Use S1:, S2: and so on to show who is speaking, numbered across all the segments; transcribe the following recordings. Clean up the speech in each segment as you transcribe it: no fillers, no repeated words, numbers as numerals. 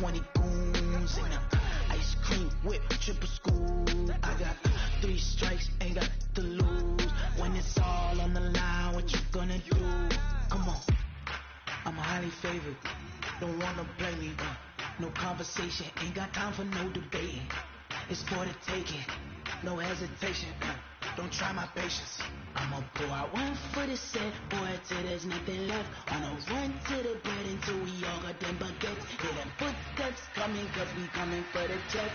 S1: 20 goons and ice cream whip, triple school. I got 3 strikes, ain't got to lose. When it's all on the line, what you gonna do? Come on, I'm highly favored. Don't wanna play me, no conversation, ain't got time for no debating. It's for the taking, no hesitation. Don't try my patience. I'ma pull out 1 foot and set, boy, till there's nothing left. On a run to the bread until we all got them baguettes. Hear them footsteps coming, cause we coming for the check.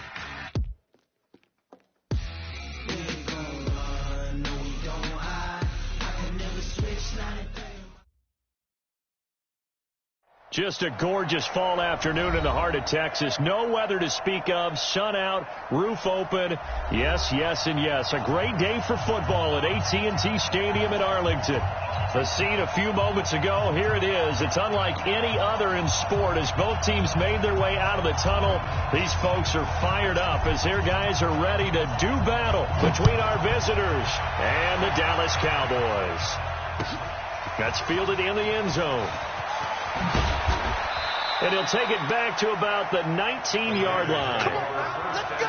S1: We ain't gon' run, no we don't hide. I can never switch, not a thing.
S2: Just a gorgeous fall afternoon in the heart of Texas. No weather to speak of. Sun out, roof open. Yes, yes, and yes. A great day for football at AT&T Stadium in Arlington. The scene a few moments ago, here it is. It's unlike any other in sport as both teams made their way out of the tunnel. These folks are fired up as their guys are ready to do battle between our visitors and the Dallas Cowboys. That's fielded in the end zone. And he'll take it back to about the 19-yard line.
S3: Come on, let's go.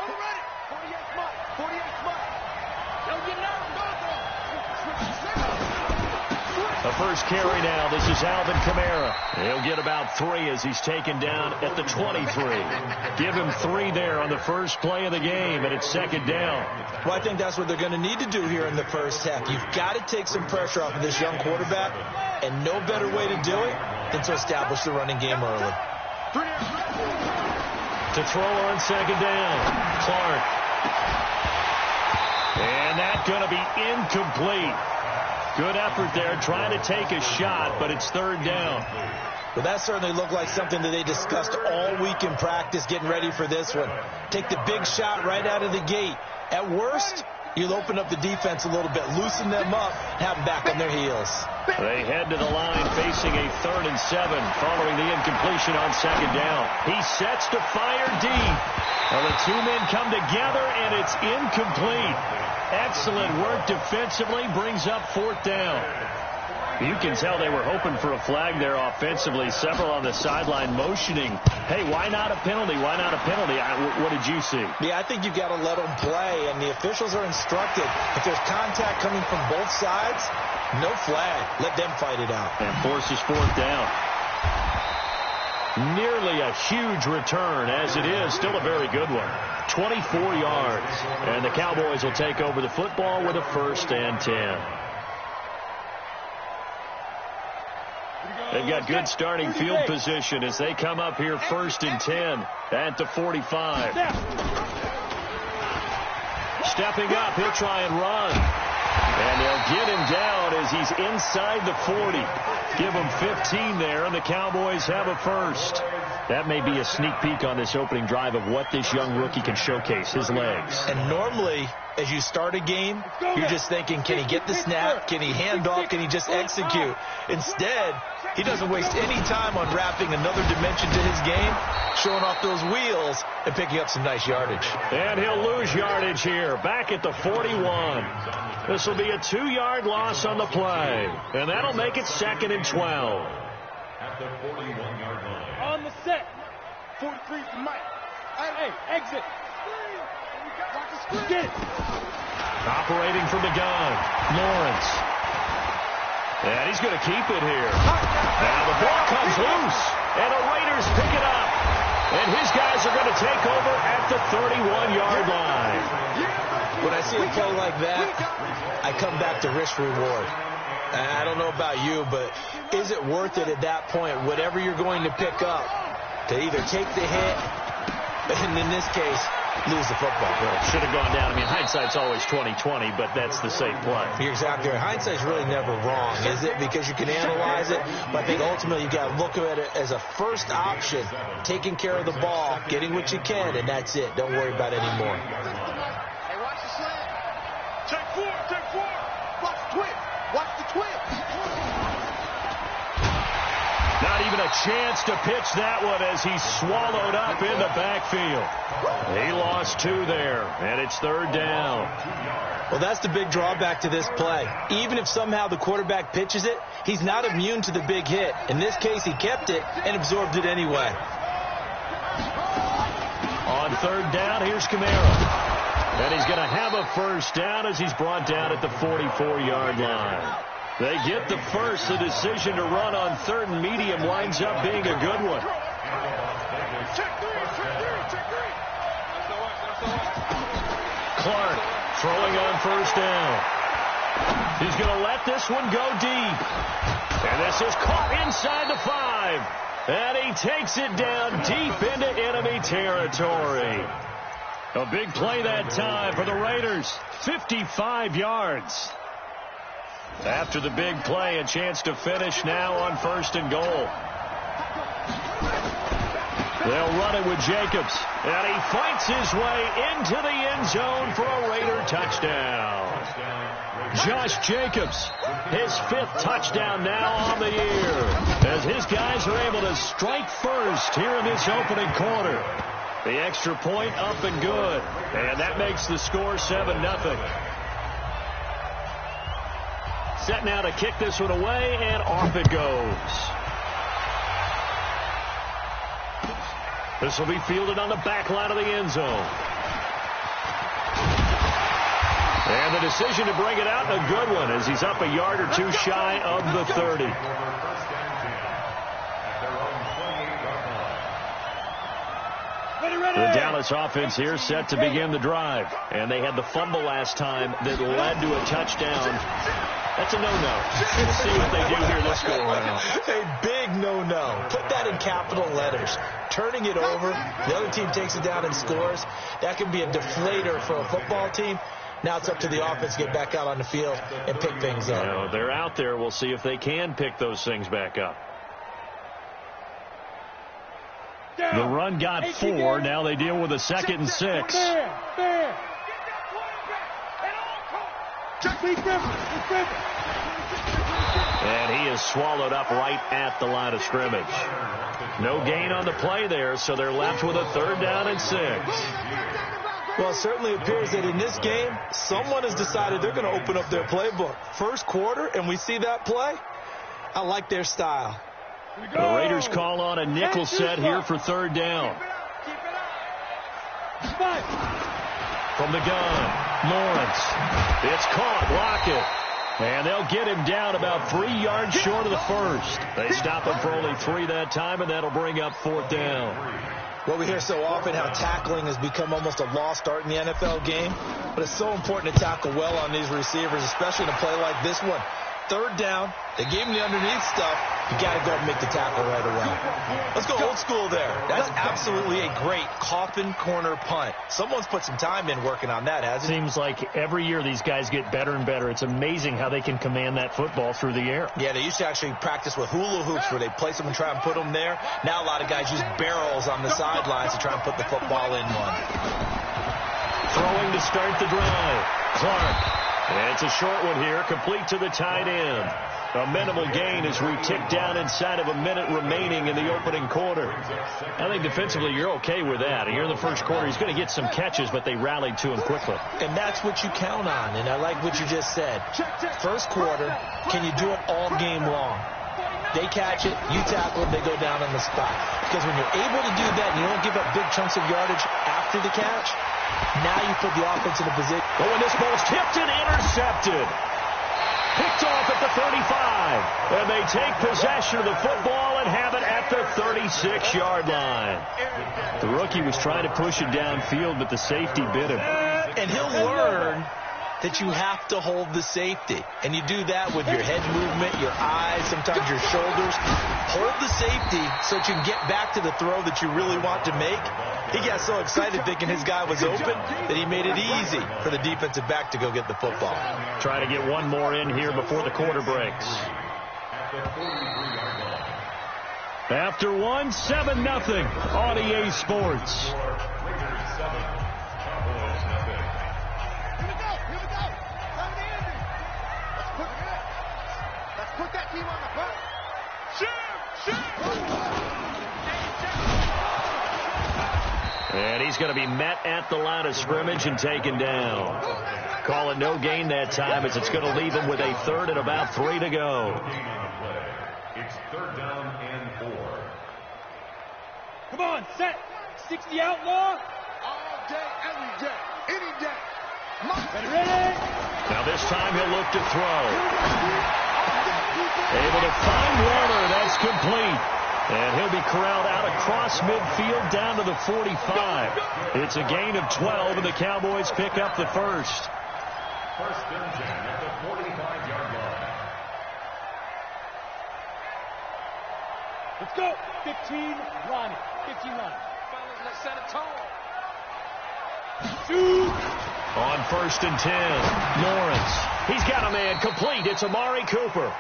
S3: Already. 48 Mike. 48 Mike. Don't get it out.
S2: The first carry now. This is Alvin Kamara. He'll get about 3 as he's taken down at the 23. Give him 3 there on the first play of the game, and it's second down.
S4: Well, I think that's what they're going to need to do here in the first half. You've got to take some pressure off of this young quarterback, and no better way to do it than to establish the running game early.
S2: To throw on second down, Clark. And that's going to be incomplete. Good effort there, trying to take a shot, but it's third down.
S4: Well, that certainly looked like something that they discussed all week in practice, getting ready for this one. Take the big shot right out of the gate. At worst, you'll open up the defense a little bit, loosen them up, have them back on their heels.
S2: They head to the line facing a 3rd and 7 following the incompletion on second down. He sets to fire deep. Well, the 2 men come together, and it's incomplete. Excellent work defensively, brings up 4th down. You can tell they were hoping for a flag there offensively. Several on the sideline motioning, hey, why not a penalty? Why not a penalty? What did you see?
S4: Yeah, I think you've got to let them play, and the officials are instructed. If there's contact coming from both sides, no flag. Let them fight it out.
S2: And forces 4th down. Nearly a huge return, as it is. Still a very good one. 24 yards. And the Cowboys will take over the football with a 1st and 10. They've got good starting field position as they come up here 1st and 10 at the 45. Stepping up, he'll try and run. And they'll get him down as he's inside the 40. Give him 15 there, and the Cowboys have a 1st. That may be a sneak peek on this opening drive of what this young rookie can showcase, his legs.
S4: And normally, as you start a game, you're just thinking, can he get the snap? Can he hand off? Can he just execute? Instead, he doesn't waste any time on wrapping another dimension to his game, showing off those wheels and picking up some nice yardage.
S2: And he'll lose yardage here, back at the 41. This will be a 2-yard loss on the play, and that'll make it 2nd and 12.
S3: At the 41-yard line. On the set. 43 for Mike. Hey, exit. Get it.
S2: Operating from the gun, Lawrence. And he's going to keep it here. Now the ball comes loose, and the Raiders pick it up. And his guys are going to take over at the 31-yard line.
S4: When I see a play like that, I come back to risk-reward. I don't know about you, but is it worth it at that point, whatever you're going to pick up, to either take the hit, and in this case, lose the football?
S2: Well, should have gone down. I mean, hindsight's always 20/20, but that's the safe play.
S4: You're exactly right. Hindsight's really never wrong, is it? Because you can analyze it, but I think ultimately you got to look at it as a first option, taking care of the ball, getting what you can, and that's it. Don't worry about it anymore.
S3: Hey, watch the slant. Check 4. Watch the twist. Watch the twist.
S2: Not even a chance to pitch that one as he's swallowed up in the backfield. He lost 2 there, and it's 3rd down.
S4: Well, that's the big drawback to this play. Even if somehow the quarterback pitches it, he's not immune to the big hit. In this case, he kept it and absorbed it anyway.
S2: On 3rd down, here's Kamara. And he's going to have a 1st down as he's brought down at the 44-yard line. They get the first. The decision to run on 3rd and medium winds up being a good one. Clark throwing on 1st down. He's going to let this one go deep. And this is caught inside the 5. And he takes it down deep into enemy territory. A big play that time for the Raiders. 55 yards. After the big play, a chance to finish now on 1st and goal. They'll run it with Jacobs. And he fights his way into the end zone for a Raider touchdown. Josh Jacobs, his 5th touchdown now on the year, as his guys are able to strike first here in this opening quarter. The extra point up and good, and that makes the score 7-0. Set now to kick this one away, and off it goes. This will be fielded on the back line of the end zone. And the decision to bring it out, a good one, as he's up a yard or 2 shy of the 30. The Dallas offense here set to begin the drive. And they had the fumble last time that led to a touchdown. That's a no-no. Let's see what they do here this go around.
S4: A big no-no. Put that in capital letters. Turning it over, the other team takes it down and scores. That can be a deflator for a football team. Now it's up to the offense to get back out on the field and pick things up.
S2: Well, they're out there. We'll see if they can pick those things back up. The run got 4. Now they deal with a 2nd and 6. And he is swallowed up right at the line of scrimmage. No gain on the play there, so they're left with a 3rd down and 6.
S4: Well, it certainly appears that in this game, someone has decided they're going to open up their playbook. First quarter, and we see that play. I like their style.
S2: The Raiders call on a nickel set here for 3rd down. From the gun, Lawrence. It's caught. Lockett. And they'll get him down about 3 yards short of the first. They stop him for only 3 that time, and that'll bring up 4th down.
S4: Well, we hear so often how tackling has become almost a lost art in the NFL game. But it's so important to tackle well on these receivers, especially in a play like this one. 3rd down. They gave him the underneath stuff. You got to go and make the tackle right away. Let's go old school there. That's absolutely a great coffin corner punt. Someone's put some time in working on that, hasn't it?
S2: Seems like every year these guys get better and better. It's amazing how they can command that football through the air.
S4: Yeah, they used to actually practice with hula hoops where they place them and try and put them there. Now a lot of guys use barrels on the sidelines to try and put the football in one.
S2: Throwing to start the drive. Clark. And it's a short one here, complete to the tight end. A minimal gain as we tick down inside of a minute remaining in the opening quarter. I think defensively you're okay with that. Here in the first quarter, he's going to get some catches, but they rallied to him quickly.
S4: And that's what you count on, and I like what you just said. First quarter, can you do it all game long? They catch it, you tackle it, they go down on the spot. Because when you're able to do that and you don't give up big chunks of yardage after the catch, now you put the offense in a position.
S2: Oh, and this ball's tipped and intercepted. Picked off at the 35. And they take possession of the football and have it at the 36-yard line. The rookie was trying to push it downfield, but the safety bit him.
S4: And he'll learn that you have to hold the safety. And you do that with your head movement, your eyes, sometimes your shoulders. Hold the safety so that you can get back to the throw that you really want to make. He got so excited thinking his guy was open that he made it easy for the defensive back to go get the football.
S2: Try to get one more in here before the quarter breaks. After 7-0 on EA Sports.
S3: Put that team on the front.
S2: And he's going to be met at the line of scrimmage and taken down. Call it no gain that time as it's going to leave him with a third and about 3 to go.
S3: It's third down and 4.
S5: Come on, set. 60 outlaw.
S6: All day, every day, any day.
S5: Ready?
S2: Now this time he'll look to throw. Able to find Warner. That's complete. And he'll be corralled out across midfield down to the 45. It's a gain of 12, and the Cowboys pick up the first.
S3: First and 10 at the 45-yard line.
S5: Let's go. 15, Ronnie. 15, Ronnie.
S6: Fellas, let's set a tone.
S5: Shoot.
S2: On first and 10, Lawrence. He's got a man complete. It's Amari Cooper.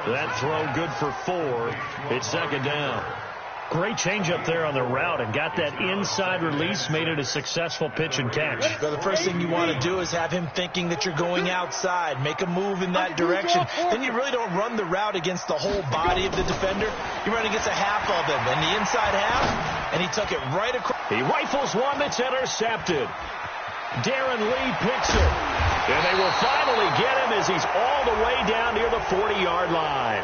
S2: That throw good for 4. It's second down. Great change up there on the route and got that inside release, made it a successful pitch and catch.
S4: So the first thing you want to do is have him thinking that you're going outside, make a move in that direction. Then you really don't run the route against the whole body of the defender. You run against a half of them, and the inside half, and he took it right across.
S2: He rifles one that's intercepted. Darren Lee picks it. And they will finally get him as he's all the way down near the 40-yard line.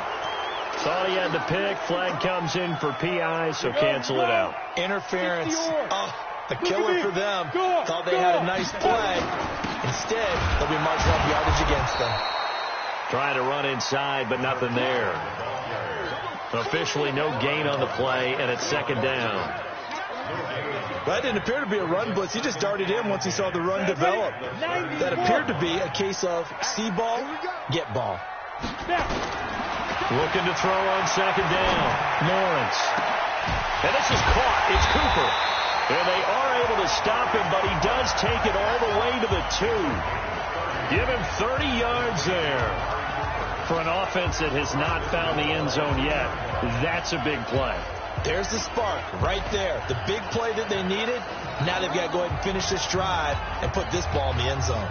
S2: Thought he had the pick. Flag comes in for PI, so cancel it out.
S4: Interference. A killer for them. Thought they had a nice play. Instead, they'll be marching up yardage against them.
S2: Trying to run inside, but nothing there. Officially no gain on the play, and it's second down.
S4: That didn't appear to be a run blitz. He just darted in once he saw the run develop. That appeared to be a case of see ball, get ball.
S2: Looking to throw on second down. Lawrence. And this is caught. It's Cooper. And they are able to stop him, but he does take it all the way to the 2. Give him 30 yards there. For an offense that has not found the end zone yet, that's a big play.
S4: There's the spark right there. The big play that they needed. Now they've got to go ahead and finish this drive and put this ball in the end zone.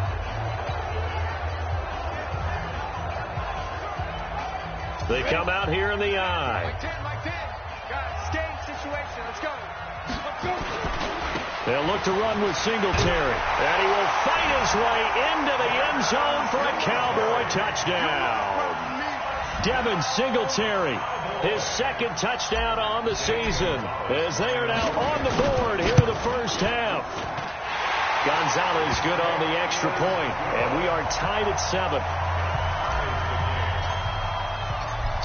S2: They come out here in the eye.
S6: Like 10. Got a skate situation. Let's go.
S2: They'll look to run with Singletary. And he will fight his way into the end zone for a Cowboy touchdown. Devin Singletary, his second touchdown on the season, as they are now on the board here in the first half. Gonzalez good on the extra point, and we are tied at 7.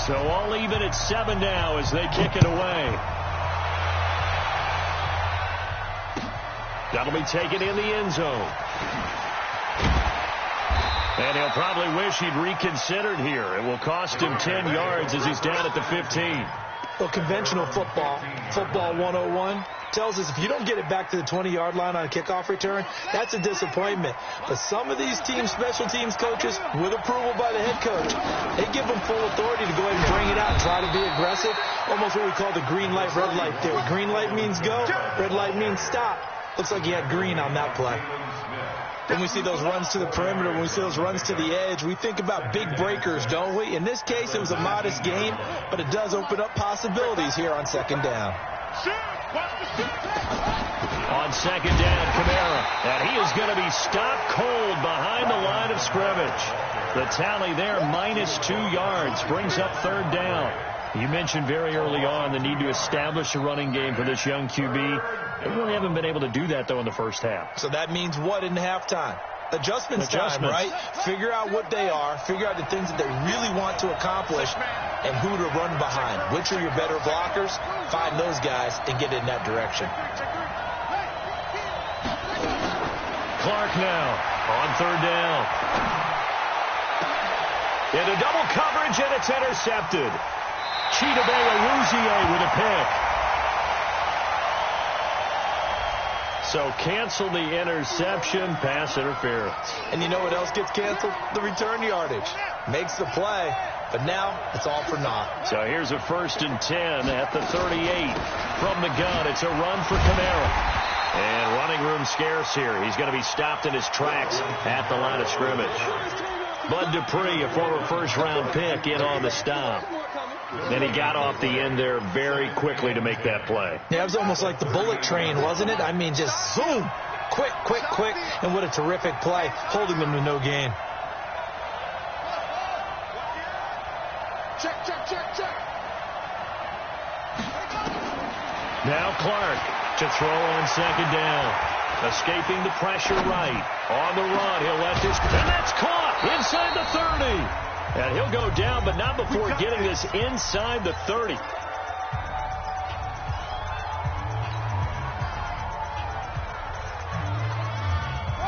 S2: So all even at 7 now as they kick it away. That'll be taken in the end zone. And he'll probably wish he'd reconsidered here. It will cost him 10 yards as he's down at the 15.
S4: Well, conventional football 101, tells us if you don't get it back to the 20-yard line on a kickoff return, that's a disappointment. But some of these teams, special teams coaches, with approval by the head coach, they give them full authority to go ahead and bring it out and try to be aggressive. Almost what we call the green light, red light theory. Green light means go, red light means stop. Looks like he had green on that play. When we see those runs to the perimeter, when we see those runs to the edge, we think about big breakers, don't we? In this case, it was a modest gain, but it does open up possibilities here on second down.
S2: On second down, Kamara. And he is going to be stopped cold behind the line of scrimmage. The tally there, -2 yards, brings up third down. You mentioned very early on the need to establish a running game for this young QB. They really haven't been able to do that, though, in the first half.
S4: So that means what in halftime? Adjustments time, right? Figure out what they are. Figure out the things that they really want to accomplish and who to run behind. Which are your better blockers? Find those guys and get in that direction.
S2: Clark now on third down. Into double coverage, and it's intercepted. Chidobe Awuzie with a pick. So cancel the interception, pass interference.
S4: And you know what else gets canceled? The return yardage. Makes the play, but now it's all for naught.
S2: So here's a 1st and 10 at the 38. From the gun, it's a run for Kamara. And running room scarce here. He's going to be stopped in his tracks at the line of scrimmage. Bud Dupree, a former first-round pick, in on the stop. And he got off the end there very quickly to make that play.
S4: Yeah, it was almost like the bullet train, wasn't it? I mean, just zoom. Quick, quick, quick. And what a terrific play, holding them to no gain.
S6: Check, check, check, check.
S2: Now Clark to throw on second down. Escaping the pressure right. On the run, he'll let this, and that's caught inside the 30. And he'll go down, but not before getting this inside the 30.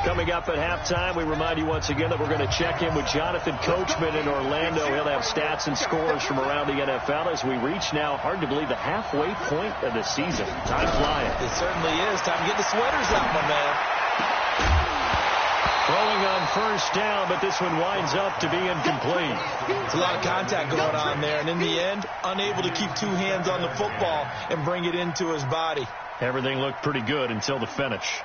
S2: Coming up at halftime, we remind you once again that we're going to check in with Jonathan Coachman in Orlando. He'll have stats and scores from around the NFL as we reach now, hard to believe, the halfway point of the season. Time flying.
S4: It certainly is. Time to get the sweaters out, my man.
S2: Throwing on first down, but this one winds up to be incomplete.
S4: There's a lot of contact going on there, and in the end, unable to keep two hands on the football and bring it into his body.
S2: Everything looked pretty good until the finish.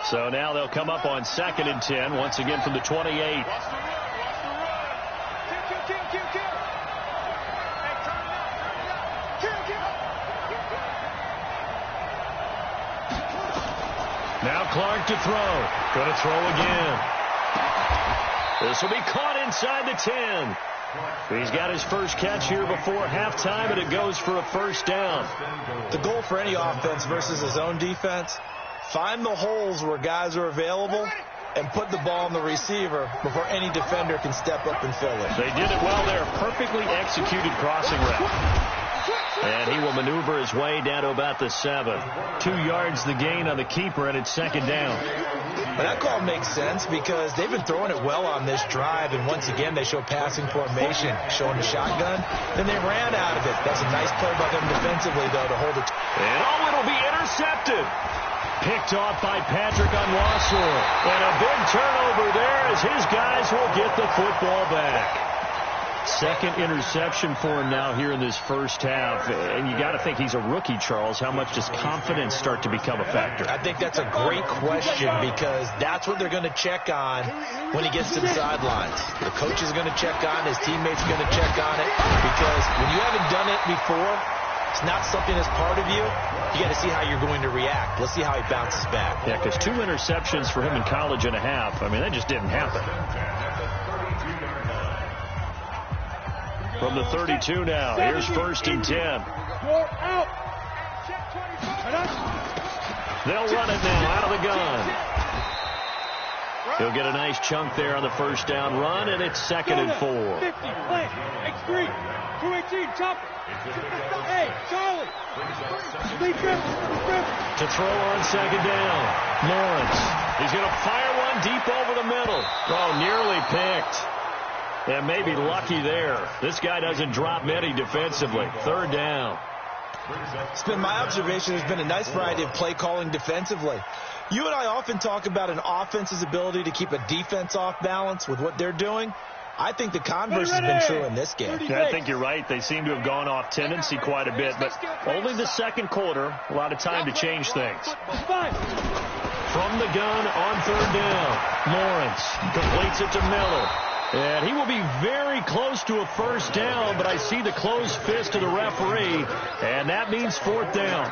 S2: So now they'll come up on 2nd and 10, once again from the 28.
S6: Watch the run, watch the run. Kill. Hey, turn it out. Kill.
S2: Now Clark to throw. Going to throw again. This will be caught inside the 10. He's got his first catch here before halftime, and it goes for a first down.
S4: The goal for any offense versus his own defense, find the holes where guys are available and put the ball on the receiver before any defender can step up and fill it.
S2: They did it well there. Perfectly executed crossing route. And he will maneuver his way down to about the 7. 2 yards the gain on the keeper, and it's second down.
S4: But that call makes sense because they've been throwing it well on this drive, and once again they show passing formation, showing the shotgun. Then they ran out of it. That's a nice play by them defensively, though, to hold it.
S2: And it'll be intercepted. Picked off by Patrick Onwuasor. And a big turnover there as his guys will get the football back. Second interception for him now here in this first half. And you got to think he's a rookie, Charles. How much does confidence start to become a factor?
S4: I think that's a great question because that's what they're going to check on when he gets to the sidelines. The coach is going to check on, his teammates are going to check on it, because when you haven't done it before, it's not something that's part of you. You got to see how you're going to react. Let's see how he bounces back.
S2: Yeah, because 2 interceptions for him in college and a half. I mean, that just didn't happen. From the 32 now, here's 1st and 10.
S5: You're out.
S2: They'll run it now out of the gun. He'll get a nice chunk there on the first down run, and it's 2nd and 4.
S5: 50, plant, X3, 218, chop. Hey, Charlie. Lead trip.
S2: To throw on second down. Lawrence. He's going to fire one deep over the middle. Oh, nearly picked. And maybe lucky there. This guy doesn't drop many defensively. 3rd down.
S4: It's been my observation. There's been a nice variety of play calling defensively. You and I often talk about an offense's ability to keep a defense off balance with what they're doing. I think the converse has been true in this game.
S2: Yeah, I think you're right. They seem to have gone off tendency quite a bit, but only the second quarter. A lot of time to change things. From the gun on 3rd down. Lawrence completes it to Miller. And he will be very close to a first down, but I see the closed fist of the referee, and that means 4th down.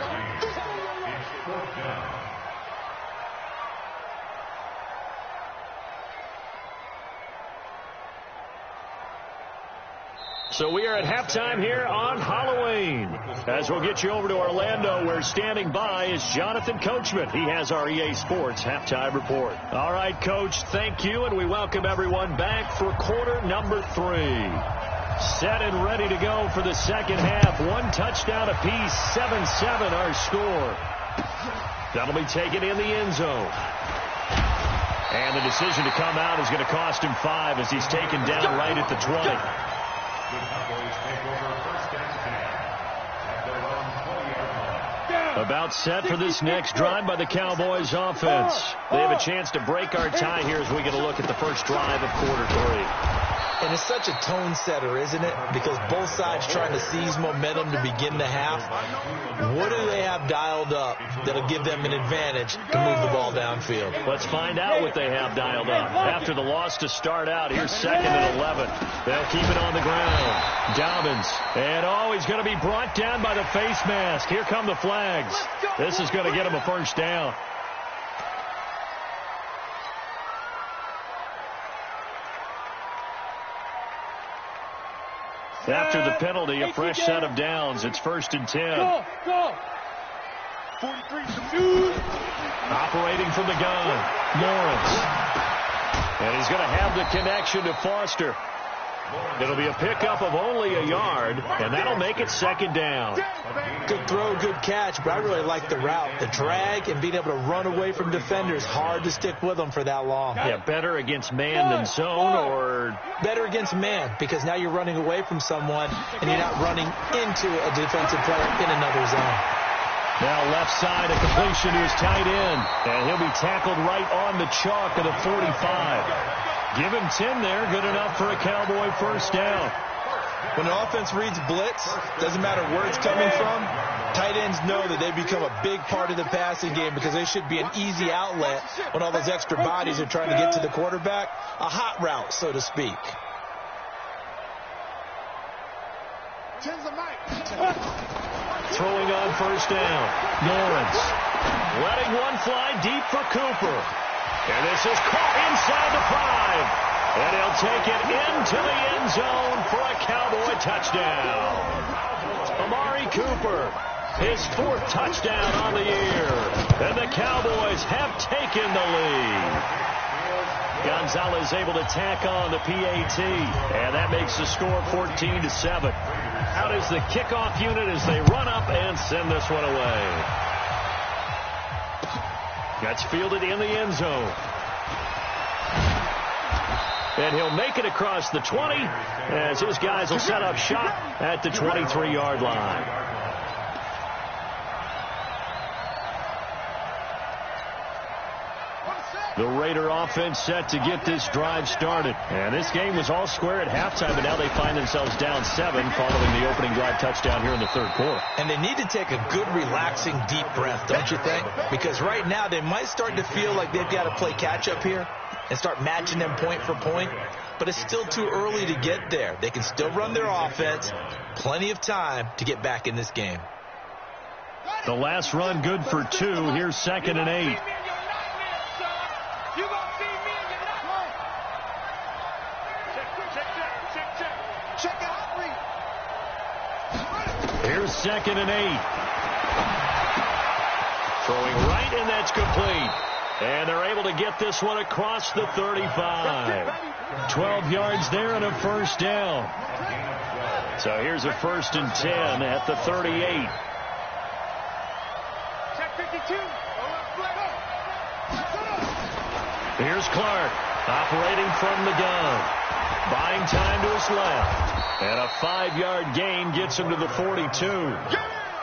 S2: So we are at halftime here on Halloween. As we'll get you over to Orlando, where standing by is Jonathan Coachman. He has our EA Sports halftime report. All right, Coach, thank you, and we welcome everyone back for quarter number 3. Set and ready to go for the second half. 1 touchdown apiece, 7-7 our score. That'll be taken in the end zone. And the decision to come out is going to cost him 5 as he's taken down right at the 20.
S3: The Cowboys take over 1st and 10 at their own 20-yard line.
S2: About set for this next drive by the Cowboys offense. They have a chance to break our tie here as we get a look at the first drive of quarter 3.
S4: And it's such a tone setter, isn't it? Because both sides trying to seize momentum to begin the half. What do they have dialed up that'll give them an advantage to move the ball downfield?
S2: Let's find out what they have dialed up. After the loss to start out, here's 2nd and 11. They'll keep it on the ground. Dobbins. And he's going to be brought down by the face mask. Here come the flags. This is going to get him a first down. After the penalty, a fresh set of downs. It's 1st and 10.
S5: Go. 43, shoot.
S2: Operating from the gun, Lawrence. And he's going to have the connection to Foster. It'll be a pickup of only a yard, and that'll make it 2nd down.
S4: Good throw, good catch, but I really like the route. The drag and being able to run away from defenders, hard to stick with them for that long.
S2: Yeah, better against man than zone, or
S4: better against man, because now you're running away from someone and you're not running into a defensive player in another zone.
S2: Now left side, a completion to his tight end, and he'll be tackled right on the chalk of the 45. Give him 10 there, good enough for a Cowboy first down.
S4: When the offense reads blitz, doesn't matter where it's coming from, tight ends know that they become a big part of the passing game because they should be an easy outlet when all those extra bodies are trying to get to the quarterback. A hot route, so to speak.
S2: Throwing on first down, Lawrence. Letting one fly deep for Cooper. And this is caught inside the 5. And he'll take it into the end zone for a Cowboy touchdown. Amari Cooper, his 4th touchdown on the year. And the Cowboys have taken the lead. Gonzalez able to tack on the PAT. And that makes the score 14-7. Out is the kickoff unit as they run up and send this one away. That's fielded in the end zone. And he'll make it across the 20 as his guys will set up shop at the 23-yard line. The Raider offense set to get this drive started. And this game was all square at halftime, but now they find themselves down 7 following the opening drive touchdown here in the 3rd quarter.
S4: And they need to take a good, relaxing, deep breath, don't you think? Because right now they might start to feel like they've got to play catch-up here and start matching them point for point. But it's still too early to get there. They can still run their offense. Plenty of time to get back in this game.
S2: The last run good for 2. Here's 2nd and 8. Here's 2nd and 8. Throwing right, and that's complete. And they're able to get this one across the 35. 12 yards there and a first down. So here's a 1st and 10 at the 38.
S5: Check 52.
S2: Here's Clark operating from the gun. Buying time to his left. And a 5-yard gain gets him to the 42.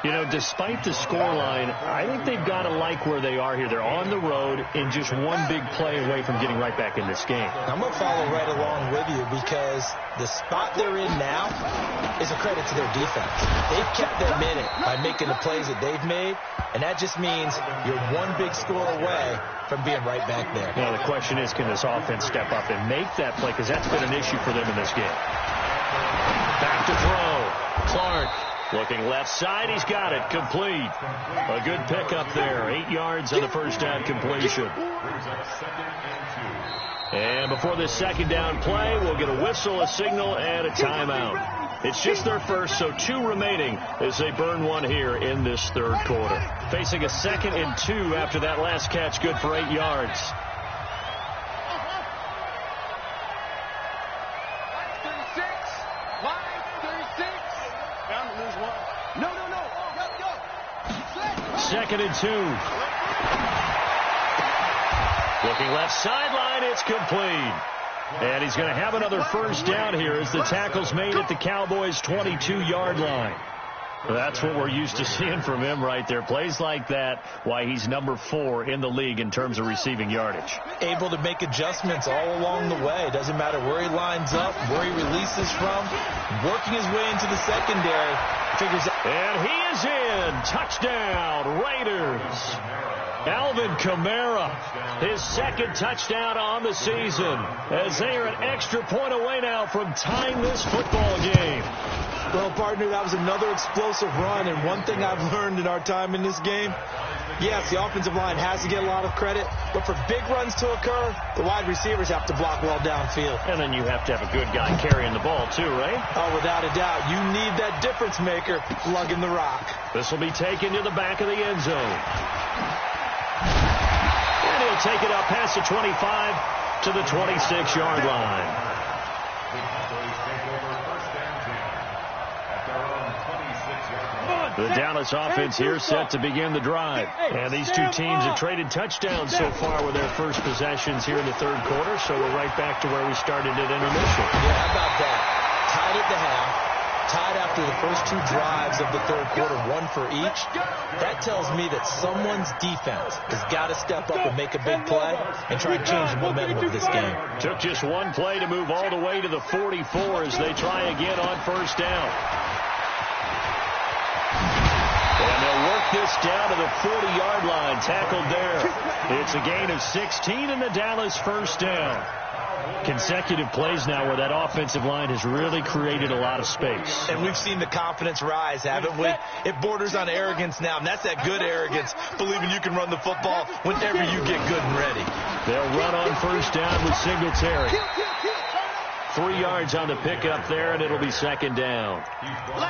S2: You know, despite the scoreline, I think they've got to like where they are here. They're on the road and just one big play away from getting right back in this game.
S4: I'm going to follow right along with you because the spot they're in now is a credit to their defense. They've kept them in it by making the plays that they've made, and that just means you're one big score away from being right back there.
S2: Now, the question is, can this offense step up and make that play? Because that's been an issue for them in this game. Back to throw. Clark looking left side. He's got it. Complete. A good pickup there. 8 yards on the first down completion. And before this 2nd down play, we'll get a whistle, a signal, and a timeout. It's just their first, so 2 remaining as they burn one here in this 3rd quarter. Facing a 2nd and 2 after that last catch, good for 8 yards. Second and 2. Looking left sideline, it's complete. And he's going to have another first down here as the tackle's made at the Cowboys' 22-yard line. That's what we're used to seeing from him right there. Plays like that, why he's number 4 in the league in terms of receiving yardage.
S4: Able to make adjustments all along the way. Doesn't matter where he lines up, where he releases from. Working his way into the secondary. Figures out.
S2: And he is in. Touchdown, Raiders. Alvin Kamara, his second touchdown on the season, as they are an extra point away now from tying this football game.
S4: Well, partner, that was another explosive run, and one thing I've learned in our time in this game, yes, the offensive line has to get a lot of credit, but for big runs to occur, the wide receivers have to block well downfield.
S2: And then you have to have a good guy carrying the ball too, right?
S4: Oh, without a doubt. You need that difference maker lugging the rock.
S2: This will be taken to the back of the end zone. And he'll take it up past the 25 to the 26-yard line. The Dallas offense here set to begin the drive. And these two teams have traded touchdowns so far with their first possessions here in the third quarter, so we're right back to where we started at intermission.
S4: Yeah, how about that? Tied at the half. Tied after the first 2 drives of the third quarter, 1 for each. That tells me that someone's defense has got to step up and make a big play and try to change the momentum of this game.
S2: Took just one play to move all the way to the 44 as they try again on first down. And they'll work this down to the 40-yard line, tackled there. It's a gain of 16 in the Dallas first down. Consecutive plays now where that offensive line has really created a lot of space.
S4: And we've seen the confidence rise, haven't we? It borders on arrogance now, and that's that good arrogance, believing you can run the football whenever you get good and ready.
S2: They'll run on first down with Singletary. 3 yards on the pickup there, and it'll be second down.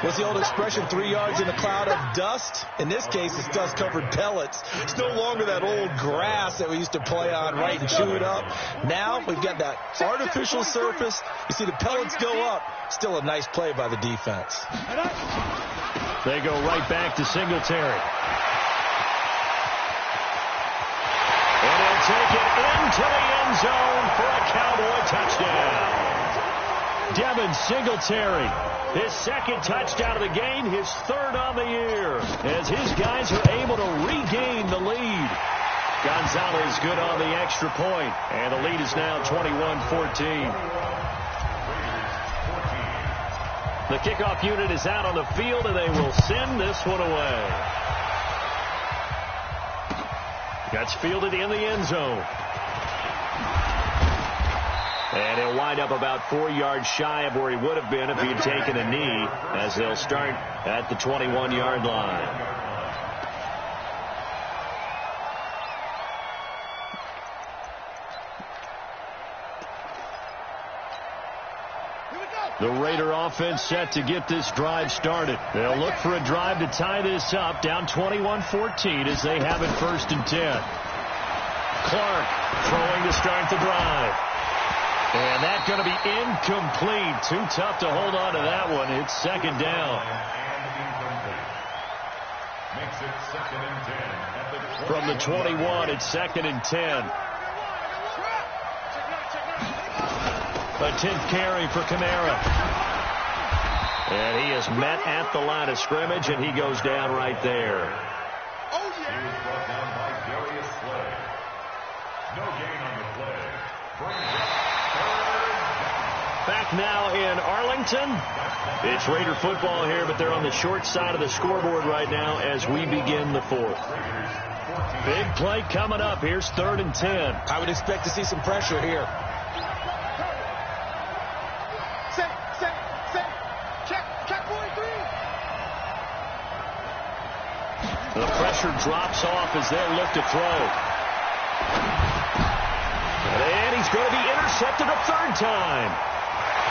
S4: What's the old expression, 3 yards in a cloud of dust? In this case, it's dust-covered pellets. It's no longer that old grass that we used to play on, right, and chew it up. Now we've got that artificial surface. You see the pellets go up. Still a nice play by the defense.
S2: They go right back to Singletary. And he'll take it into the end zone for a Cowboy touchdown. Devin Singletary, his second touchdown of the game, his third on the year, as his guys are able to regain the lead. Gonzalez good on the extra point, and the lead is now 21-14. The kickoff unit is out on the field, and they will send this one away. That's fielded in the end zone. And he'll wind up about 4 yards shy of where he would have been if he had taken a knee, as they'll start at the 21-yard line. The Raider offense set to get this drive started. They'll look for a drive to tie this up, down 21-14 as they have it 1st and 10. Clark throwing to start the drive. And that's going to be incomplete. Too tough to hold on to that one. It's second down. From the 21, it's 2nd and 10. A 10th carry for Kamara. And he is met at the line of scrimmage, and he goes down right there.
S6: Oh, yeah. He was brought down by Darius Slay. No gain on the play.
S2: Back now in Arlington. It's Raider football here, but they're on the short side of the scoreboard right now as we begin the 4th. Big play coming up. Here's 3rd and 10.
S4: I would expect to see some pressure here.
S2: The pressure drops off as they'll look to throw. And he's going to be intercepted a 3rd time.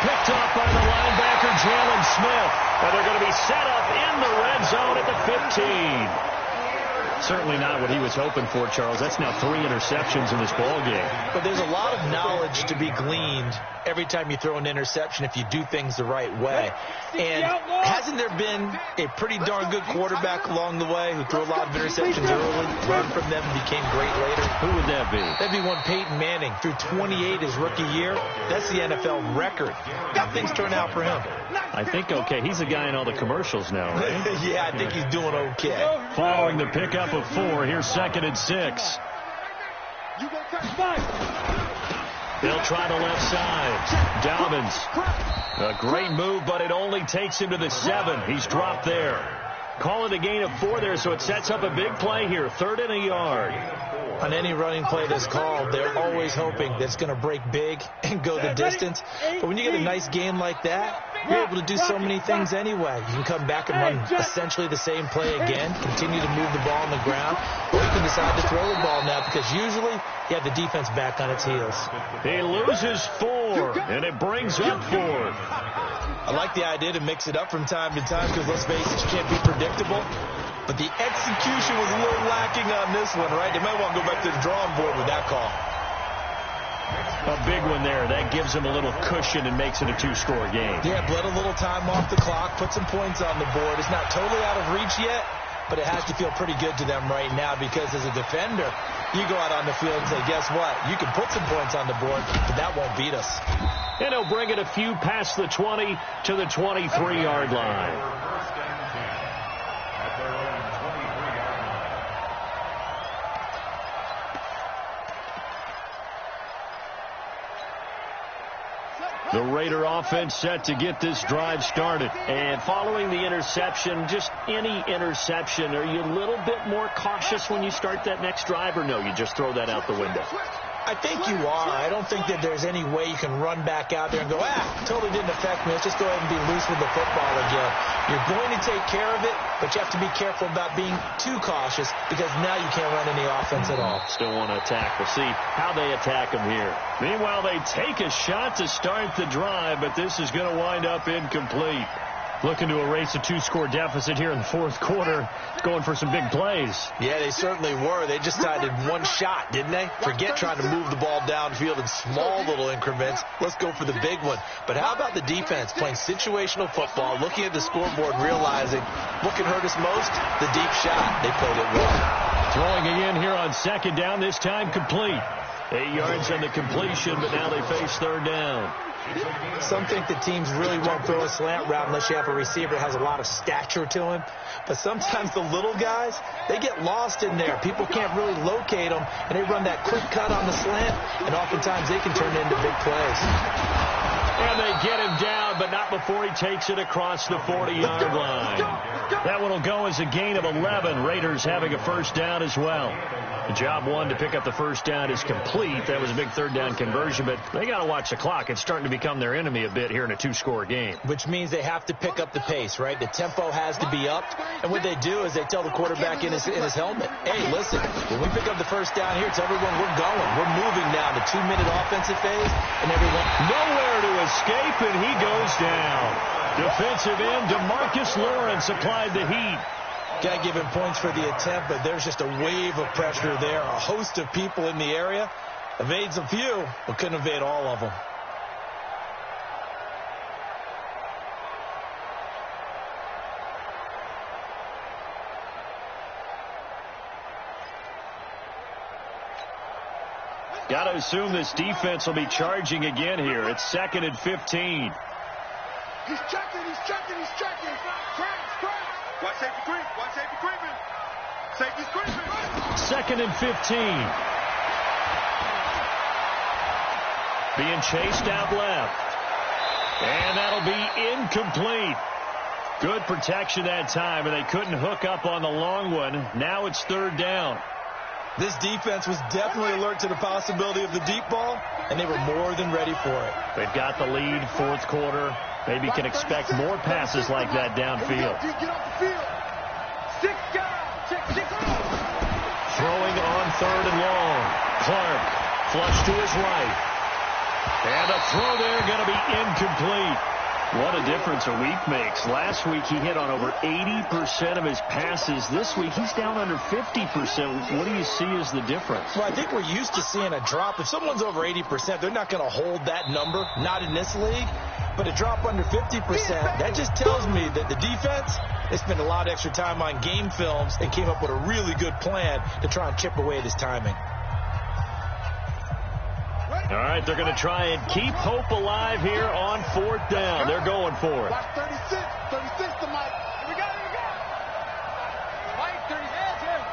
S2: Picked up by the linebacker, Jalen Smith. And they're going to be set up in the red zone at the 15. Certainly not what he was hoping for, Charles. That's now 3 interceptions in this ball game.
S4: But there's a lot of knowledge to be gleaned every time you throw an interception if you do things the right way. And hasn't there been a pretty darn good quarterback along the way who threw a lot of interceptions early, learned from them, and became great later?
S2: Who would that be?
S4: That'd be one Peyton Manning. Threw 28 his rookie year. That's the NFL record. How things turn out for him?
S2: I think okay. He's a guy in all the commercials now, right?
S4: Yeah, I think he's doing okay.
S2: Following the pickup of 4, here's 2nd and 6. They'll try the left side. Dobbins. A great move, but it only takes him to the 7. He's dropped there. Call it a gain of 4 there, so it sets up a big play here. 3rd and a yard.
S4: On any running play that's called, they're always hoping that it's going to break big and go the distance. But when you get a nice gain like that, you're able to do so many things anyway. You can come back and run essentially the same play again, continue to move the ball on the ground, or you can decide to throw the ball now because usually you have the defense back on its heels.
S2: He loses 4, and it brings up 4th.
S4: I like the idea to mix it up from time to time because, let's face it, you can't be predictable. But the execution was a little lacking on this one, right? They might want to go back to the drawing board with that call.
S2: A big one there. That gives them a little cushion and makes it a 2-score game.
S4: Yeah, bled a little time off the clock, put some points on the board. It's not totally out of reach yet, but it has to feel pretty good to them right now because as a defender, you go out on the field and say, guess what? You can put some points on the board, but that won't beat us.
S2: And he'll bring it a few past the 20 to the 23-yard line. The Raider offense set to get this drive started. And following the interception, just any interception, are you a little bit more cautious when you start that next drive, or no, you just throw that out the window?
S4: I think you are. I don't think that there's any way you can run back out there and go, totally didn't affect me. Let's just go ahead and be loose with the football again. You're going to take care of it, but you have to be careful about being too cautious because now you can't run any offense at all.
S2: Still want to attack. We'll see how they attack them here. Meanwhile, they take a shot to start the drive, but this is going to wind up incomplete. Looking to erase a 2-score deficit here in the 4th quarter. Going for some big plays.
S4: Yeah, they certainly were. They just decided one shot, didn't they? Forget trying to move the ball downfield in small little increments. Let's go for the big one. But how about the defense playing situational football, looking at the scoreboard, realizing what can hurt us most? The deep shot. They played it well.
S2: Throwing again here on 2nd down, this time complete. 8 yards on the completion, but now they face 3rd down.
S4: Some think that teams really won't throw a slant route unless you have a receiver that has a lot of stature to him. But sometimes the little guys, they get lost in there. People can't really locate them, and they run that quick cut on the slant, and oftentimes they can turn into big plays.
S2: And they get him down, but not before he takes it across the 40-yard line. That one will go as a gain of 11. Raiders having a 1st down as well. The job 1 to pick up the 1st down is complete. That was a big 3rd down conversion, but they got to watch the clock. It's starting to become their enemy a bit here in a 2-score game.
S4: Which means they have to pick up the pace, right? The tempo has to be up. And what they do is they tell the quarterback in his helmet, hey, listen, when we pick up the 1st down here, tell everyone we're going. We're moving now. The 2-minute offensive phase, and everyone
S2: nowhere to escape, and he goes down. Defensive end DeMarcus Lawrence applied the heat.
S4: Got to give him points for the attempt, but there's just a wave of pressure there. A host of people in the area. Evades a few, but couldn't evade all of them.
S2: Got to assume this defense will be charging again here. It's 2nd and 15.
S5: He's checking. Watch safety creeping. Safety's creeping.
S2: 2nd and 15. Being chased out left. And that'll be incomplete. Good protection that time, and they couldn't hook up on the long one. Now it's 3rd down.
S4: This defense was definitely alert to the possibility of the deep ball, and they were more than ready for it.
S2: They've got the lead, 4th quarter. Maybe can expect more passes like that downfield. Throwing on 3rd and long. Clark, flush to his right. And a throw there going to be incomplete. What a difference a week makes. Last week he hit on over 80% of his passes. This week he's down under 50%. What do you see as the difference?
S4: Well, I think we're used to seeing a drop. If someone's over 80%, they're not going to hold that number, not in this league. But a drop under 50%, that just tells me that the defense, they spent a lot of extra time on game films and came up with a really good plan to try and chip away at his timing.
S2: All right, they're going to try and keep hope alive here on 4th down. They're going for it.
S5: 36 to Mike. Here we go. Mike, 36 here.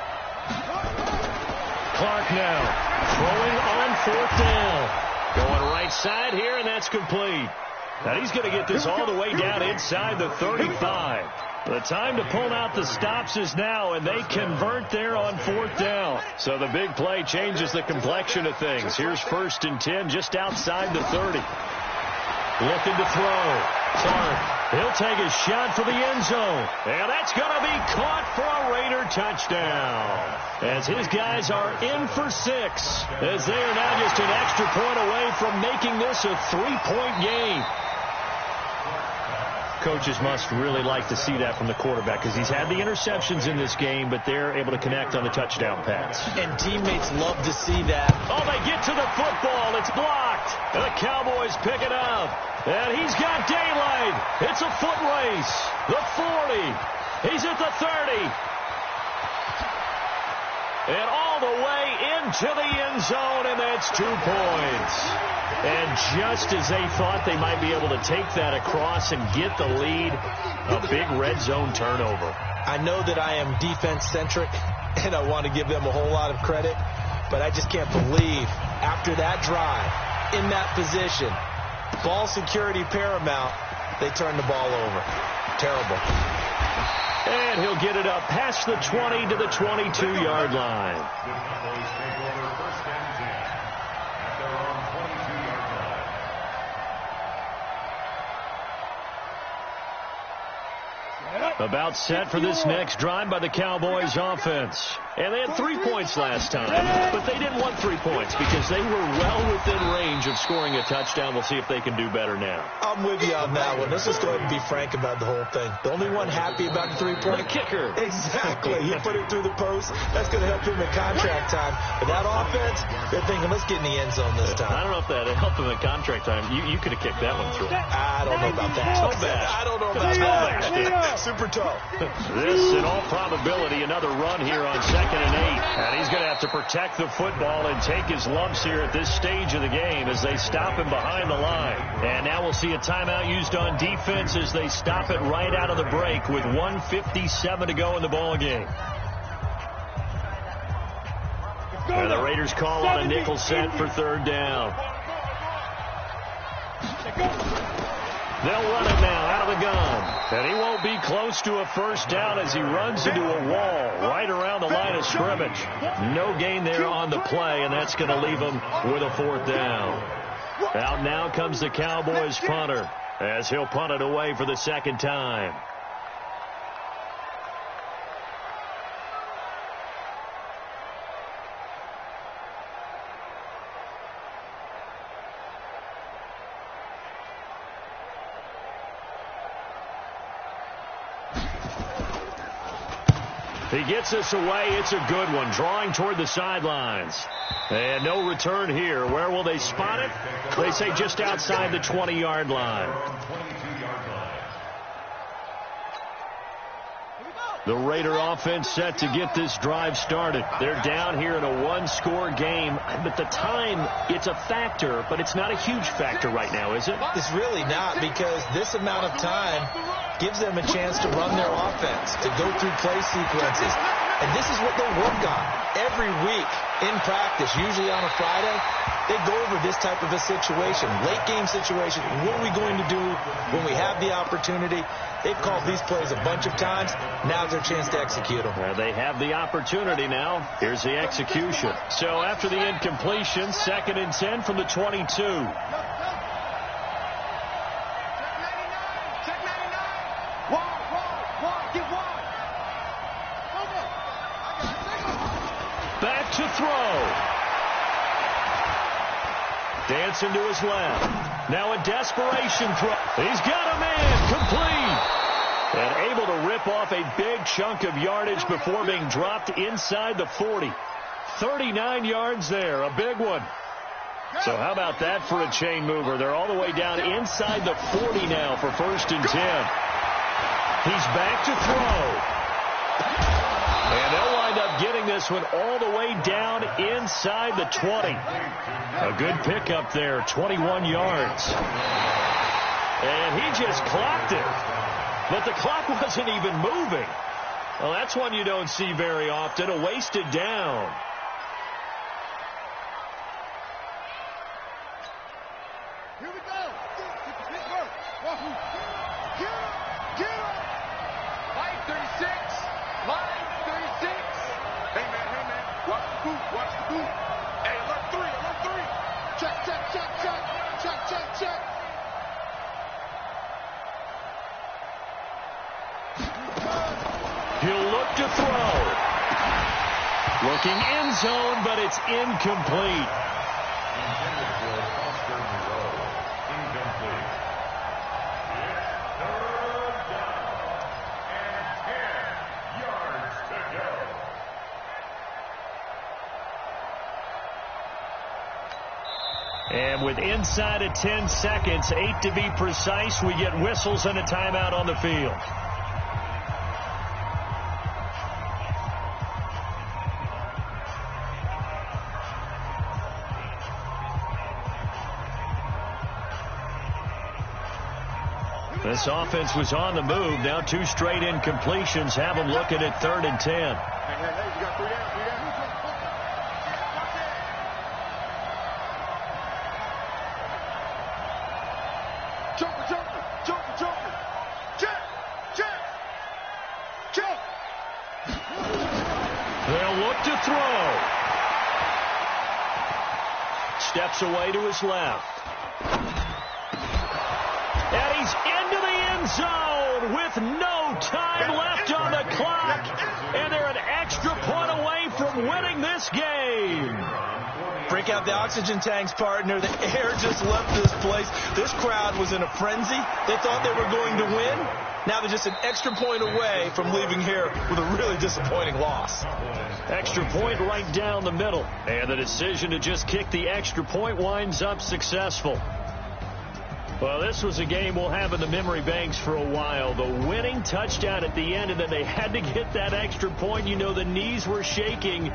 S2: Clark now throwing on 4th down. Going right side here, and that's complete. Now he's going to get this all the way down inside the 35. The time to pull out the stops is now, and they convert there on 4th down. So the big play changes the complexion of things. Here's 1st and 10 just outside the 30. Looking to throw. Clark, he'll take a shot for the end zone. And that's going to be caught for a Raider touchdown. As his guys are in for 6. As they are now just an extra point away from making this a 3-point game. Coaches must really like to see that from the quarterback because he's had the interceptions in this game, but they're able to connect on the touchdown pass.
S4: And teammates love to see that.
S2: Oh, they get to the football. It's blocked. And the Cowboys pick it up. And he's got daylight. It's a foot race. The 40. He's at the 30. And all the way into the end zone, and that's 2 points. And just as they thought they might be able to take that across and get the lead, a big red zone turnover.
S4: I know that I am defense-centric, and I want to give them a whole lot of credit, but I just can't believe after that drive, in that position, ball security paramount, they turn the ball over. Terrible.
S2: And he'll get it up past the 20 to the 22-yard line. About set for this next drive by the Cowboys offense. And they had 3 points last time, but they didn't want 3 points because they were well within range of scoring a touchdown. We'll see if they can do better now.
S4: I'm with you on that one. Let's just go ahead and be frank about the whole thing. The only one happy about the 3-point.
S2: The kicker.
S4: Exactly. He put it through the post. That's going to help him in contract time. But that offense, they're thinking, let's get in the end zone this time.
S2: I don't know if that helped him in contract time. You could have kicked that one through.
S4: I don't know about that.
S2: So bad.
S4: I don't know about that. Super tough.
S2: This, in all probability, another run here on 2nd and 8. And he's going to have to protect the football and take his lumps here at this stage of the game as they stop him behind the line. And now we'll see a timeout used on defense as they stop it right out of the break with 1:57 to go in the ball game. And the Raiders call on a nickel set for 3rd down. They'll run it now out of the gun. And he won't be close to a 1st down as he runs into a wall right around the line of scrimmage. No gain there on the play, and that's going to leave him with a 4th down. Out now comes the Cowboys punter as he'll punt it away for the 2nd time. He gets us away. It's a good one. Drawing toward the sidelines. And no return here. Where will they spot it? They say just outside the 20-yard line. The Raider offense set to get this drive started. They're down here in a one-score game. But the time, it's a factor, but it's not a huge factor right now, is it?
S4: It's really not, because this amount of time gives them a chance to run their offense, to go through play sequences. And this is what they work on every week in practice, usually on a Friday. They go over this type of a situation, late game situation. What are we going to do when we have the opportunity? They've called these plays a bunch of times. Now's their chance to execute them.
S2: Well, they have the opportunity now. Here's the execution. So after the incompletion, 2nd and 10 from the 22. Back to throw. Robinson to his left. Now a desperation throw. He's got a man. Complete. And able to rip off a big chunk of yardage before being dropped inside the 40. 39 yards there. A big one. So how about that for a chain mover? They're all the way down inside the 40 now for 1st and 10. He's back to throw. And they'll wind up getting this one all the way down inside the 20. A good pickup there, 21 yards. And he just clocked it. But the clock wasn't even moving. Well, that's one you don't see very often, a wasted down.
S5: Here we go. Good work. Get up. Line 36. Line 36. Hey, man. Watch the boot. Hey, alert 3. Check.
S2: He'll look to throw. Looking end zone, but it's incomplete. And with inside of 10 seconds, 8 to be precise, we get whistles and a timeout on the field. This offense was on the move. Now 2 straight incompletions have them looking at 3rd and 10.
S5: Hey, you got 3 down. Check.
S2: They'll look to throw. Steps away to his left. And he's into the end zone with no time left on the clock. And they're an extra point away from winning this game.
S4: Break out the oxygen tanks, partner. The air just left this place. This crowd was in a frenzy. They thought they were going to win. Now they're just an extra point away from leaving here with a really disappointing loss.
S2: Extra point right down the middle. And the decision to just kick the extra point winds up successful. Well, this was a game we'll have in the memory banks for a while. The winning touchdown at the end, and then they had to get that extra point. You know, the knees were shaking